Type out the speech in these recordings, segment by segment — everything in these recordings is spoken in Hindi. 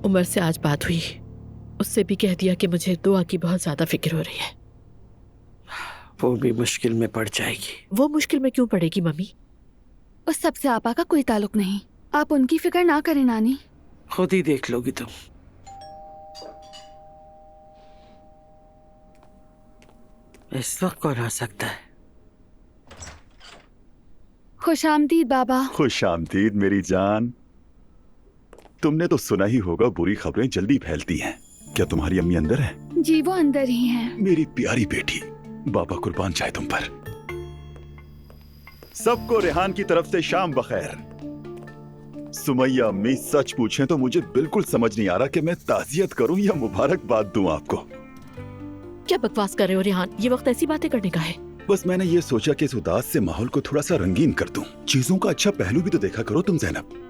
उमर से आज बात हुई, उससे भी कह दिया कि मुझे दुआ की बहुत ज्यादा फिक्र हो रही है। वो भी मुश्किल में पड़ जाएगी। वो मुश्किल में क्यों पड़ेगी मम्मी? उस सबसे आपा का कोई ताल्लुक नहीं। आप उनकी फिक्र ना करें नानी। खुद ही देख लोगी तुम। इस वक्त कौन आ सकता है? खुशामदीद बाबा। खुशामदीद मेरी जान। तुमने तो सुना ही होगा, बुरी खबरें जल्दी फैलती हैं। क्या तुम्हारी अम्मी अंदर है? जी वो अंदर ही हैं। मेरी प्यारी बेटी, बाबा कुर्बान जाए तुम पर। सबको रेहान की तरफ से शाम बखैर। सुमैया अम्मी, सच पूछें तो मुझे बिल्कुल समझ नहीं आ रहा कि मैं ताज़ियत करूं या मुबारकबाद दूं आपको। क्या बकवास कर रहे हो रेहान? ये वक्त ऐसी बातें करने का है? बस मैंने ये सोचा कि इस उदास से माहौल को थोड़ा सा रंगीन कर दूं। चीजों का अच्छा पहलू भी तो देखा करो तुम ज़ैनब।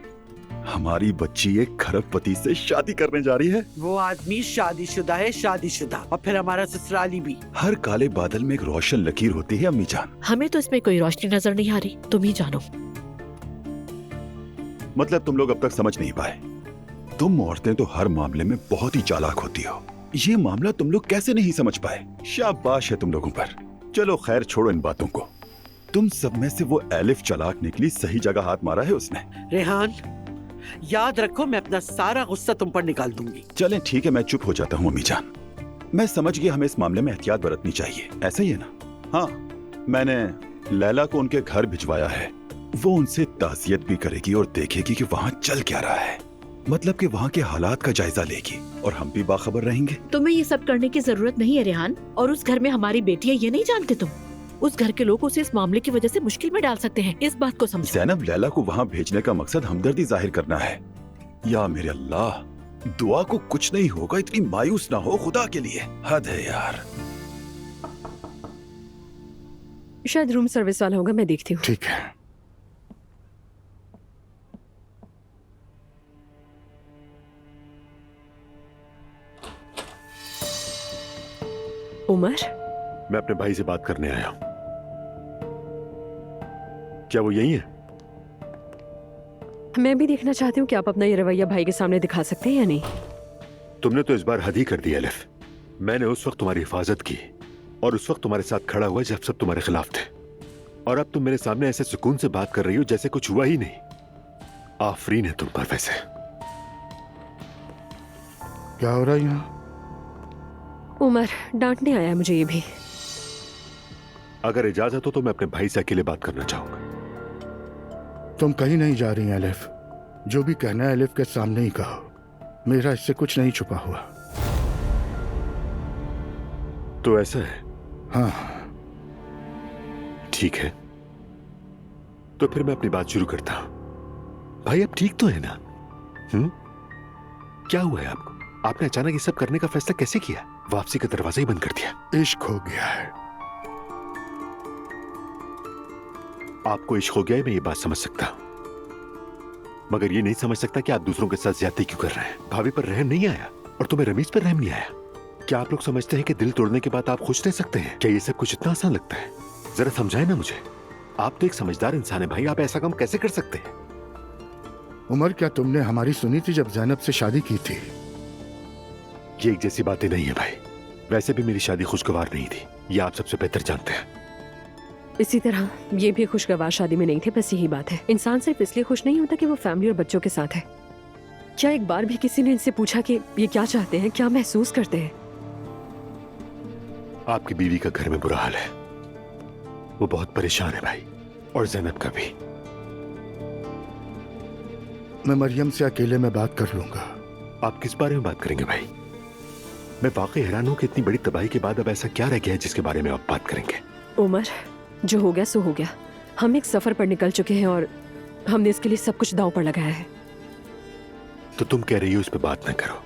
हमारी बच्ची एक खरबपति से शादी करने जा रही है। वो आदमी शादीशुदा है, शादीशुदा, और फिर हमारा ससुराली भी। हर काले बादल में एक रोशन लकीर होती है अम्मी जान। हमें तो इसमें कोई रोशनी नजर नहीं आ रही, तुम ही जानो। मतलब तुम लोग अब तक समझ नहीं पाए। तुम औरतें तो हर मामले में बहुत ही चालाक होती हो। ये मामला तुम लोग कैसे नहीं समझ पाए? शाबाश है तुम लोगों पर। चलो खैर, छोड़ो इन बातों को। तुम सब में से वो एलिफ चालाक निकली, सही जगह हाथ मारा है उसने। रेहान, याद रखो मैं अपना सारा गुस्सा तुम पर निकाल दूंगी। चलें ठीक है, मैं चुप हो जाता हूँ अम्मी जान। मैं समझ गया, हमें इस मामले में एहतियात बरतनी चाहिए, ऐसा ही है ना? हाँ, मैंने लैला को उनके घर भिजवाया है। वो उनसे ताज़ियत भी करेगी और देखेगी कि वहाँ चल क्या रहा है। मतलब कि वहाँ के हालात का जायजा लेगी और हम भी बाखबर रहेंगे। तुम्हें ये सब करने की जरूरत नहीं है रेहान। और उस घर में हमारी बेटी है, ये नहीं जानते तुम? उस घर के लोग उसे इस मामले की वजह से मुश्किल में डाल सकते हैं, इस बात को समझो। ज़ैनब, लैला को वहाँ भेजने का मकसद हमदर्दी जाहिर करना है। या मेरे अल्लाह, दुआ को कुछ नहीं होगा, इतनी मायूस ना हो खुदा के लिए। हद है यार। शायद रूम सर्विस वाला होगा, मैं देखती हूँ। ठीक है। उमर, मैं अपने भाई से बात करने आया हूं। क्या वो यही है? मैं भी देखना चाहती हूँ कि आप अपना ये रवैया भाई के सामने दिखा सकते हैं या नहीं। तुमने तो इस बार हद ही कर दी एलिफ। मैंने उस वक्त तुम्हारी हिफाजत की और उस वक्त तुम्हारे साथ खड़ा हुआ जब सब तुम्हारे खिलाफ थे, और अब तुम मेरे सामने ऐसे सुकून से बात कर रही हो जैसे कुछ हुआ ही नहीं। आफरीन है तुम पर। वैसे क्या हो रहा है यहाँ? उमर, डांटने आया है मुझे ये भी। अगर इजाजत हो तो मैं अपने भाई से अकेले बात करना चाहूंगा। तुम कहीं नहीं जा रही एलिफ। जो भी कहना है एलिफ के सामने ही कहो। मेरा इससे कुछ नहीं छुपा हुआ। तो ऐसा है? हाँ। ठीक है, तो फिर मैं अपनी बात शुरू करता हूं। भाई अब ठीक तो है ना? क्या हुआ है आपको? आपने अचानक ये सब करने का फैसला कैसे किया? वापसी का दरवाजा ही बंद कर दिया। इश्क हो गया है। आपको इश्क हो गया है, मैं ये बात समझ सकता हूं, मगर ये नहीं समझ सकता कि आप दूसरों के साथ ज्यादती क्यों कर रहे हैं। भाभी पर रहम नहीं आया और तुम्हें रमीज पर रहम नहीं आया। क्या आप लोग समझते हैं कि दिल तोड़ने के बाद आप खुश रह सकते हैं? क्या ये सब कुछ इतना आसान लगता है? जरा समझाए ना मुझे। आप तो एक समझदार इंसान है भाई, आप ऐसा काम कैसे कर सकते हैं? उमर, क्या तुमने हमारी सुनी थी जब ज़ैनब से शादी की थी? ये एक जैसी बातें नहीं है भाई। वैसे भी मेरी शादी खुशगवार नहीं थी, ये आप सबसे बेहतर जानते हैं। इसी तरह ये भी खुशगवार शादी में नहीं थे। बस यही बात है, इंसान सिर्फ इसलिए खुश नहीं होता कि वो फैमिली और बच्चों के साथ है। क्या एक बार भी किसी ने इनसे पूछा कि ये क्या चाहते हैं, क्या महसूस करते हैं? आपकी बीवी का घर में बुरा हाल है, वो बहुत परेशान है भाई, और ज़ैनब का भी। मैं मरियम से अकेले में बात कर लूंगा। आप किस बारे में बात करेंगे भाई? मैं वाकई हैरान हूं कि इतनी बड़ी तबाही के बाद अब ऐसा क्या रह गया है जिसके बारे में आप बात करेंगे? उमर, जो हो गया सो हो गया। हम एक सफर पर निकल चुके हैं और हमने इसके लिए सब कुछ दांव पर लगाया है। तो तुम कह रही हो इस पे बात न करो?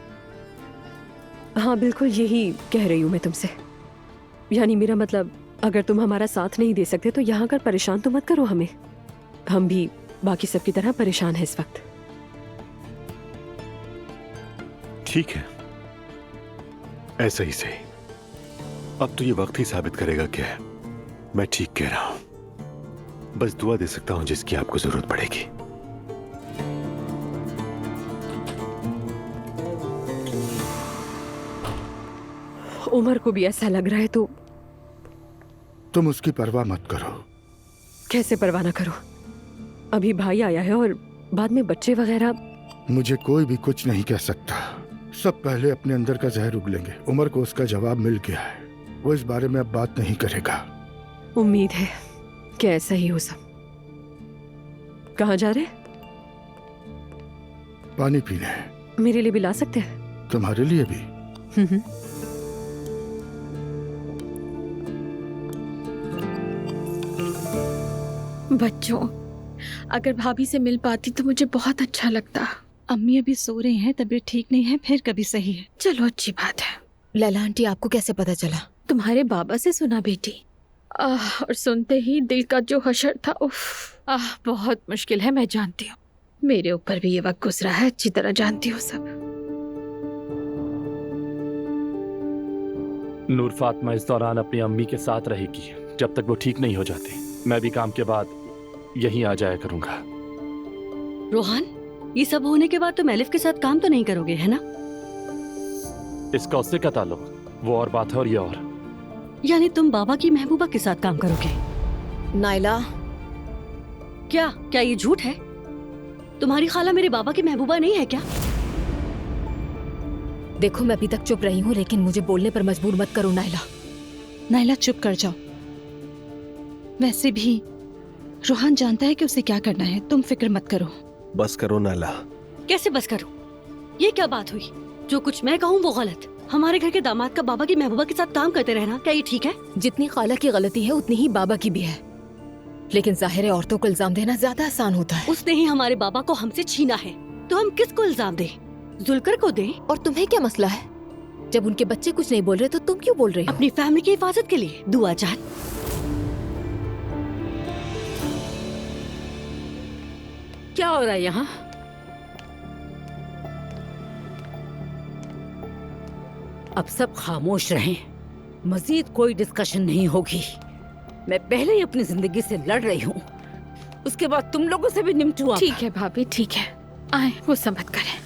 हाँ बिल्कुल, यही कह रही हूँ मैं तुमसे। यानी मेरा मतलब, अगर तुम हमारा साथ नहीं दे सकते तो यहाँ कर परेशान तो मत करो हमें। हम भी बाकी सबकी तरह परेशान हैं इस वक्त। ठीक है, ऐसा ही सही। अब तो ये वक्त ही साबित करेगा कि मैं ठीक कह रहा हूं। बस दुआ दे सकता हूं जिसकी आपको जरूरत पड़ेगी। उमर को भी ऐसा लग रहा है तो तुम उसकी परवाह मत करो। कैसे परवाह ना करो? अभी भाई आया है और बाद में बच्चे वगैरह। मुझे कोई भी कुछ नहीं कह सकता। सब पहले अपने अंदर का जहर उगलेंगे। उमर को उसका जवाब मिल गया है, वो इस बारे में अब बात नहीं करेगा। उम्मीद है कि ऐसा ही हो सब। कहाँ जा रहे? पानी पीने। मेरे लिए भी ला सकते हैं? तुम्हारे लिए भी। बच्चों, अगर भाभी से मिल पाती तो मुझे बहुत अच्छा लगता। अम्मी अभी सो रही हैं, तबीयत ठीक नहीं है, फिर कभी सही है। चलो अच्छी बात है। लैला आंटी, आपको कैसे पता चला? तुम्हारे बाबा से सुना बेटी। और सुनते ही दिल का जो हशर था, उफ। बहुत मुश्किल है, मैं जानती हूँ। मेरे ऊपर भी ये वक्त गुजरा है, अच्छी तरह जानती हूँ सब। नूर फातिमा इस दौरान अपनी अम्मी के साथ रहेगी जब तक वो ठीक नहीं हो जाती। मैं भी काम के बाद यहीं आ जाया करूंगा। रोहान, ये सब होने के बाद तुम एलिफ के साथ काम तो नहीं करोगे, है ना? इसका उससे क्या ताल्लुक? वो और बात है और ये और। यानी तुम बाबा की महबूबा के साथ काम करोगे? नाइला, क्या ये झूठ है? तुम्हारी खाला मेरे बाबा की महबूबा नहीं है क्या? देखो मैं अभी तक चुप रही हूँ, लेकिन मुझे बोलने पर मजबूर मत करो नाइला। नाइला चुप कर जाओ। वैसे भी रोहान जानता है कि उसे क्या करना है, तुम फिक्र मत करो। बस करो नाइला। कैसे बस करूं? ये क्या बात हुई? जो कुछ मैं कहूँ वो गलत। हमारे घर के दामाद का बाबा की महबूबा के साथ काम करते रहना, क्या ये ठीक है? जितनी खाला की गलती है उतनी ही बाबा की भी है, लेकिन जाहिर है औरतों को इल्जाम देना ज्यादा आसान होता है। उसने ही हमारे बाबा को हमसे छीना है, तो हम किसको इल्जाम दें? जुल्कर को दें? और तुम्हें क्या मसला है? जब उनके बच्चे कुछ नहीं बोल रहे तो तुम क्यों बोल रही हो? अपनी फैमिली की हिफाजत के लिए। दुआ जान। क्या हो रहा है यहाँ? अब सब खामोश रहें, मजीद कोई डिस्कशन नहीं होगी। मैं पहले ही अपनी जिंदगी से लड़ रही हूँ, उसके बाद तुम लोगों से भी निपटूंगा। ठीक है भाभी, ठीक है, आए गुस्सा मत करें।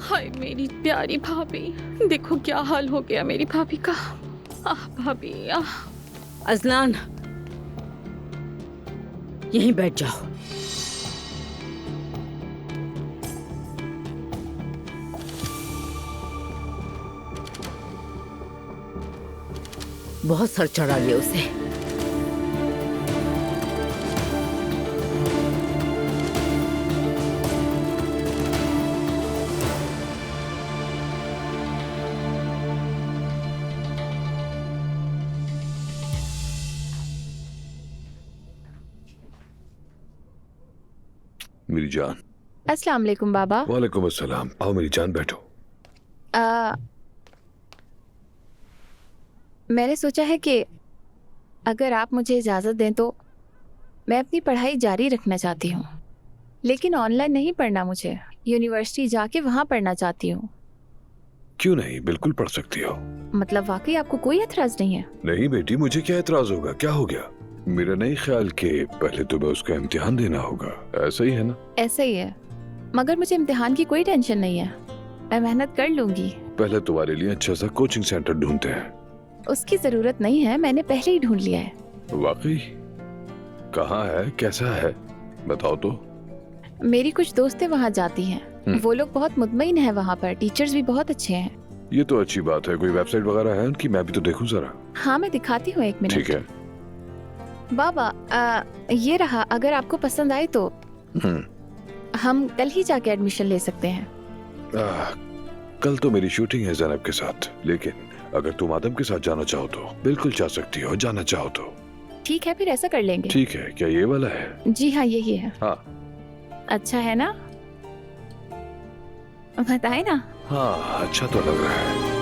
हाय मेरी प्यारी भाभी, देखो क्या हाल हो गया मेरी भाभी का। भाभी अजलान, यहीं बैठ जाओ। बहुत सर चढ़ा लिया उसे। मेरी जान। अस्सलाम वालेकुम बाबा। वालेकुम अस्सलाम। आओ मेरी जान, बैठो। मैंने सोचा है कि अगर आप मुझे इजाज़त दें तो मैं अपनी पढ़ाई जारी रखना चाहती हूँ, लेकिन ऑनलाइन नहीं पढ़ना, मुझे यूनिवर्सिटी जाके वहाँ पढ़ना चाहती हूँ। क्यों नहीं, बिल्कुल पढ़ सकती हो। मतलब वाकई आपको कोई एतराज़ नहीं है? नहीं बेटी, मुझे क्या एतराज होगा? क्या हो गया? मेरा नहीं ख्याल कि पहले तुम्हें उसका इम्तिहान देना होगा, ऐसा ही है ना? ऐसा ही है, मगर मुझे इम्तिहान की कोई टेंशन नहीं है, मैं मेहनत कर लूंगी। पहले तुम्हारे लिए अच्छा सा कोचिंग सेंटर ढूंढते हैं। उसकी जरूरत नहीं है, मैंने पहले ही ढूंढ लिया है। वाकई? कहाँ है, कैसा है, बताओ तो। मेरी कुछ दोस्तें वहाँ जाती हैं, वो लोग बहुत मुतमईन हैं वहाँ पर, टीचर्स भी बहुत अच्छे हैं। ये तो अच्छी बात है। कोई वेबसाइट वगैरह है उनकी? मैं भी तो देखूं जरा। हाँ मैं दिखाती हूँ, एक मिनट। ठीक है बाबा, ये रहा, अगर आपको पसंद आए तो हम कल ही जाके एडमिशन ले सकते हैं। कल तो मेरी शूटिंग है ज़ैनब के साथ, लेकिन अगर तुम आदम के साथ जाना चाहो तो बिल्कुल जा सकती हो, जाना चाहो तो। ठीक है, फिर ऐसा कर लेंगे। ठीक है, क्या ये वाला है? जी हाँ, यही है। हाँ अच्छा है ना, बताए ना? हाँ, अच्छा तो लग रहा है।